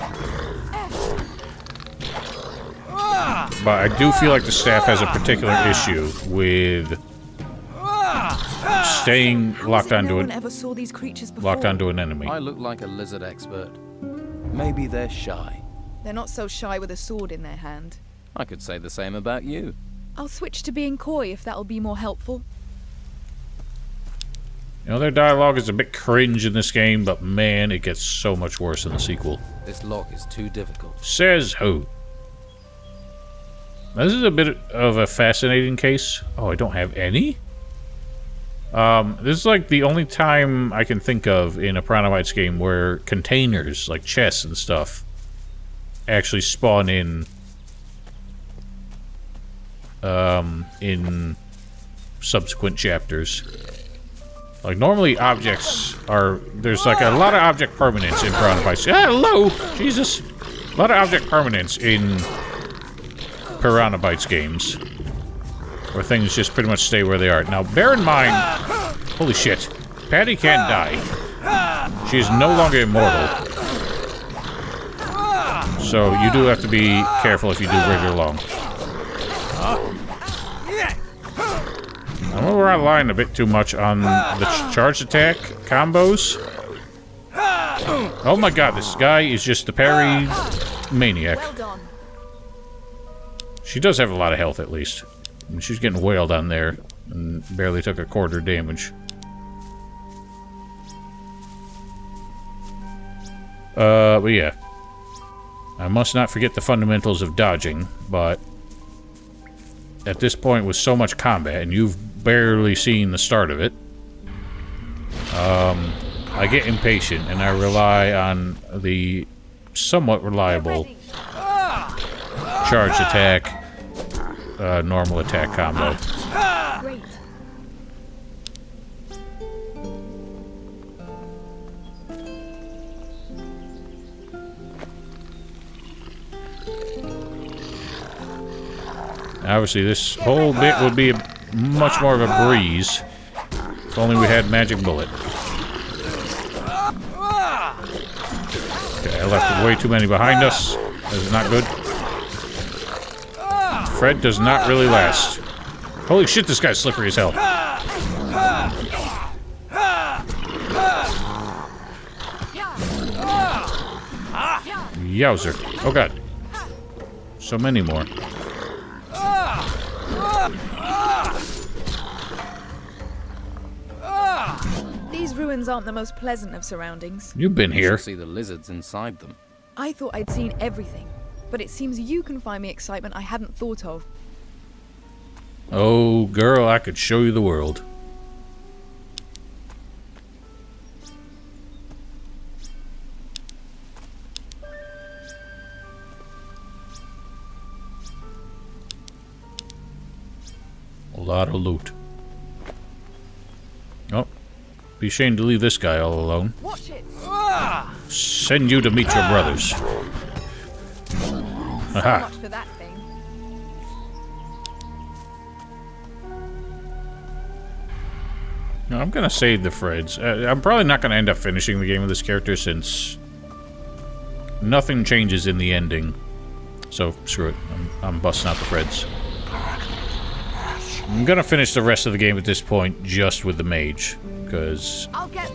But I do feel like the staff has a particular issue with staying locked onto an enemy. I look like a lizard expert. Maybe they're shy. They're not so shy with a sword in their hand. I could say the same about you. I'll switch to being coy if that'll be more helpful. You know, their dialogue is a bit cringe in this game, but man, it gets so much worse in the sequel. This lock is too difficult. Says who? Now, this is a bit of a fascinating case. Oh, I don't have any? This is like the only time I can think of in a Piranha Bytes game where containers, like chests and stuff, actually spawn in subsequent chapters. Like, normally objects are... There's like a lot of object permanence in Piranha Bytes. Ah, hello! Jesus! A lot of object permanence in Piranha Bytes games, where things just pretty much stay where they are. Now, bear in mind... Holy shit. Patty can't die. She is no longer immortal. So, you do have to be careful if you do regular long. I know we're relying a bit too much on the charge attack combos. Oh my god, this guy is just a parry maniac. Well done. She does have a lot of health, at least. And she's getting wailed on there and barely took a quarter damage. But yeah. I must not forget the fundamentals of dodging, but at this point with so much combat, and you've barely seen the start of it, I get impatient and I rely on the somewhat reliable charge attack, normal attack combo. Great. Obviously, this whole bit would be much more of a breeze if only we had Magic Bullet. Okay, I left way too many behind us. That is not good. Fred does not really last. Holy shit, this guy's slippery as hell. Yowzer. Oh god. So many more. These ruins aren't the most pleasant of surroundings. You've been You here. should see the lizards inside them. I thought I'd seen everything, but it seems you can find me excitement I hadn't thought of. Oh, girl, I could show you the world. lot of loot. Oh. Be ashamed to leave this guy all alone. Watch it. Send you to meet your brothers. So Haha. much for that thing. No, I'm gonna save the Freds. I'm probably not gonna end up finishing the game with this character since nothing changes in the ending. So screw it. I'm busting out the Freds. I'm gonna finish the rest of the game at this point just with the mage, because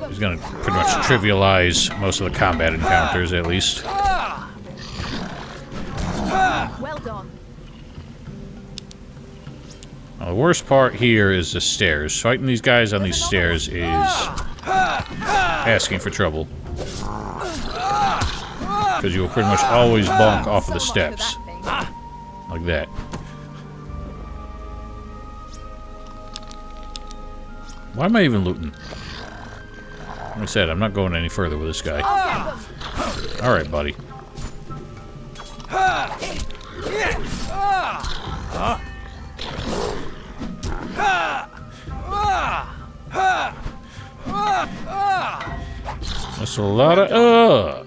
he's gonna pretty much trivialize most of the combat encounters at least. Well done. Now, the worst part here is the stairs. Fighting these guys on these stairs is asking for trouble. Because you'll pretty much always bonk off of the steps. Like that. Why am I even looting? Like I said, I'm not going any further with this guy. Alright, buddy. That's a lot of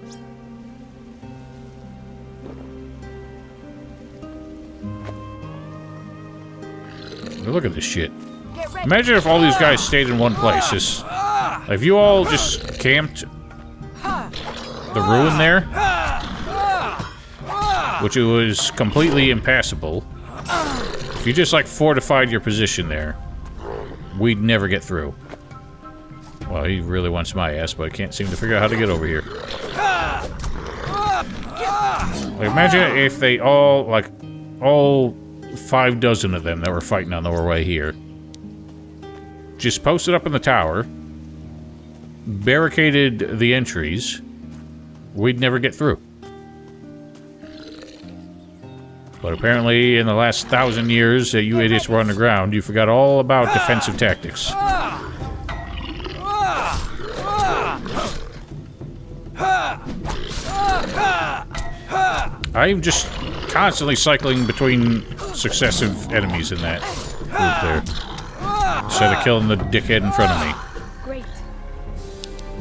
Look at this shit. Imagine if all these guys stayed in one place. Just if you all just camped the ruin there, which it was completely impassable. If you just like fortified your position there, we'd never get through. Well, he really wants my ass, but I can't seem to figure out how to get over here. Like, imagine if they all, like, all 5 dozen of them that were fighting on their way here just posted up in the tower, barricaded the entries, we'd never get through. But apparently, in the last 1,000 years that you idiots were on the ground, you forgot all about defensive tactics. I'm just constantly cycling between successive enemies in that group there, instead of killing the dickhead in front of me. Great.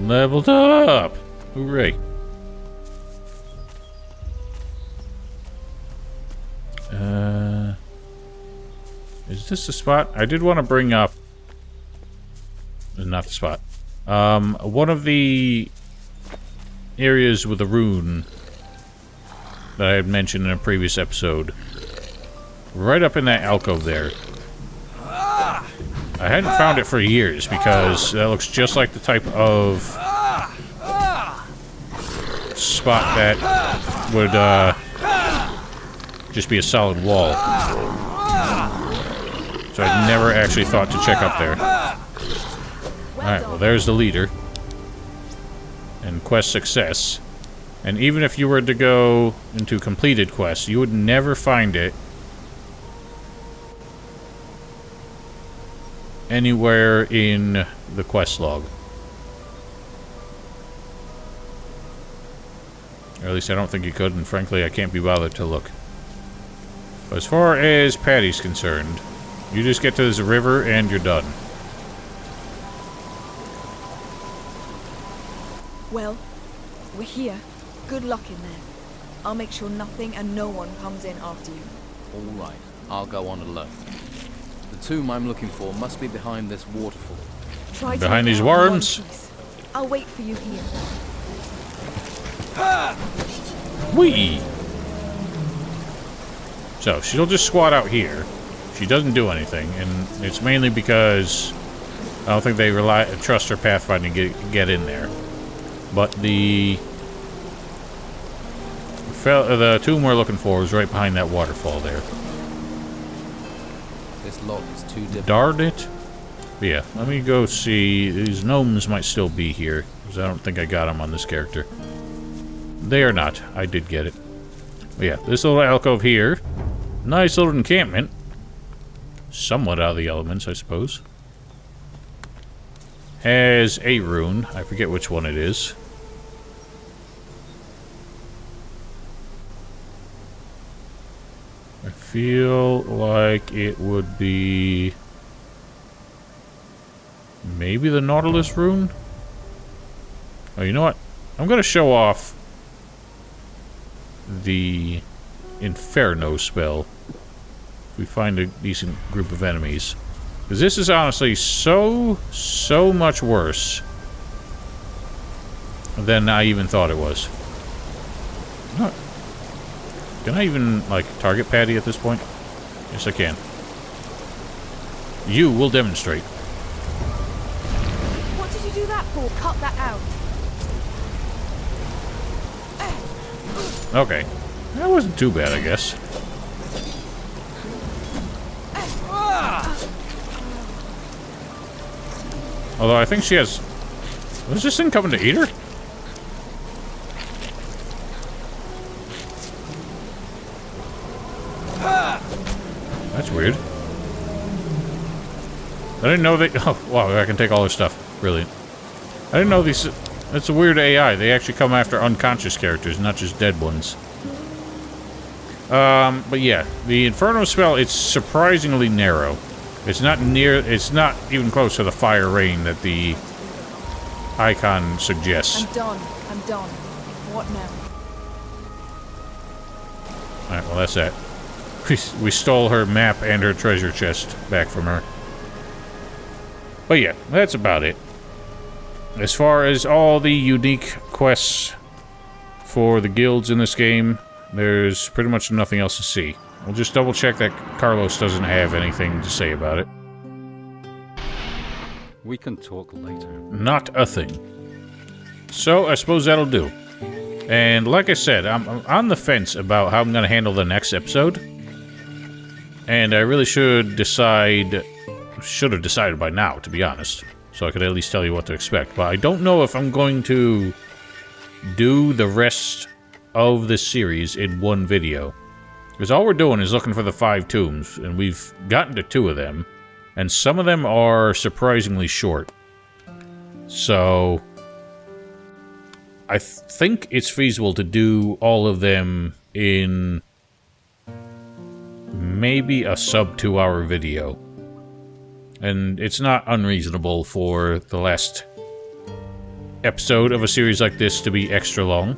Leveled up! Hooray. Is this the spot? I did want to bring up... Not the spot. One of the areas with a rune that I had mentioned in a previous episode. Right up in that alcove there. I hadn't found it for years because that looks just like the type of spot that would just be a solid wall. So I'd never actually thought to check up there. Alright, well there's the leader. And quest success. And even if you were to go into completed quests, you would never find it anywhere in the quest log. Or at least I don't think you could, and frankly I can't be bothered to look. But as far as Patty's concerned, you just get to this river and you're done. Well, we're here. Good luck in there. I'll make sure nothing and no one comes in after you. All right, I'll go on alone. The tomb I'm looking for must be behind this waterfall. Try behind to these worms? I'll wait for you here. Whee! So, she'll just squat out here. She doesn't do anything, and it's mainly because I don't think they trust her pathfinding to get in there. But the tomb we're looking for is right behind that waterfall there. This log is too difficult. Darn it. But yeah, let me go see. These gnomes might still be here, because I don't think I got them on this character. They are not. I did get it. But yeah, this little alcove here. Nice little encampment. Somewhat out of the elements, I suppose. Has a rune. I forget which one it is. I feel like it would be Maybe the Nautilus rune? Oh, you know what? I'm gonna show off the Inferno spell. If we find a decent group of enemies. Because this is honestly so much worse than I even thought it was. No. Can I even, like, target Patty at this point? Yes, I can. You will demonstrate. What did you do that for? Cut that out. Okay. That wasn't too bad, I guess. Although I think she has... Was this thing coming to eat her? That's weird. I didn't know they... Oh, wow, I can take all their stuff. Brilliant. I didn't know these... That's a weird AI. They actually come after unconscious characters, not just dead ones. But yeah, the Inferno spell, it's surprisingly narrow. It's not even close to the fire rain that the icon suggests. I'm done. I'm done. What now? Alright, well that's that. We stole her map and her treasure chest back from her. But yeah, that's about it. As far as all the unique quests for the guilds in this game, there's pretty much nothing else to see. We'll just double check that Carlos doesn't have anything to say about it. We can talk later. Not a thing. So, I suppose that'll do. And like I said, I'm on the fence about how I'm going to handle the next episode. And I really should have decided by now, to be honest. So I could at least tell you what to expect. But I don't know if I'm going to do the rest of this series in one video. Because all we're doing is looking for the 5 tombs, and we've gotten to 2 of them. And some of them are surprisingly short. So I think it's feasible to do all of them in maybe a sub 2-hour video. And it's not unreasonable for the last episode of a series like this to be extra long.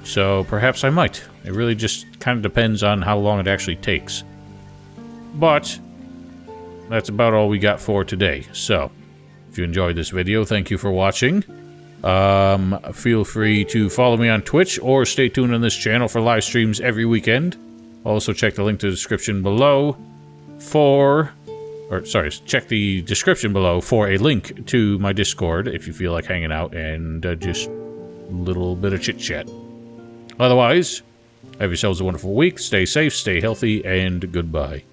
So perhaps I might. It really just kind of depends on how long it actually takes. But that's about all we got for today. So if you enjoyed this video, thank you for watching. Feel free to follow me on Twitch or stay tuned on this channel for live streams every weekend. Also check the link to the description below check the description below for a link to my Discord if you feel like hanging out and just a little bit of chit-chat. Otherwise, have yourselves a wonderful week, stay safe, stay healthy, and goodbye.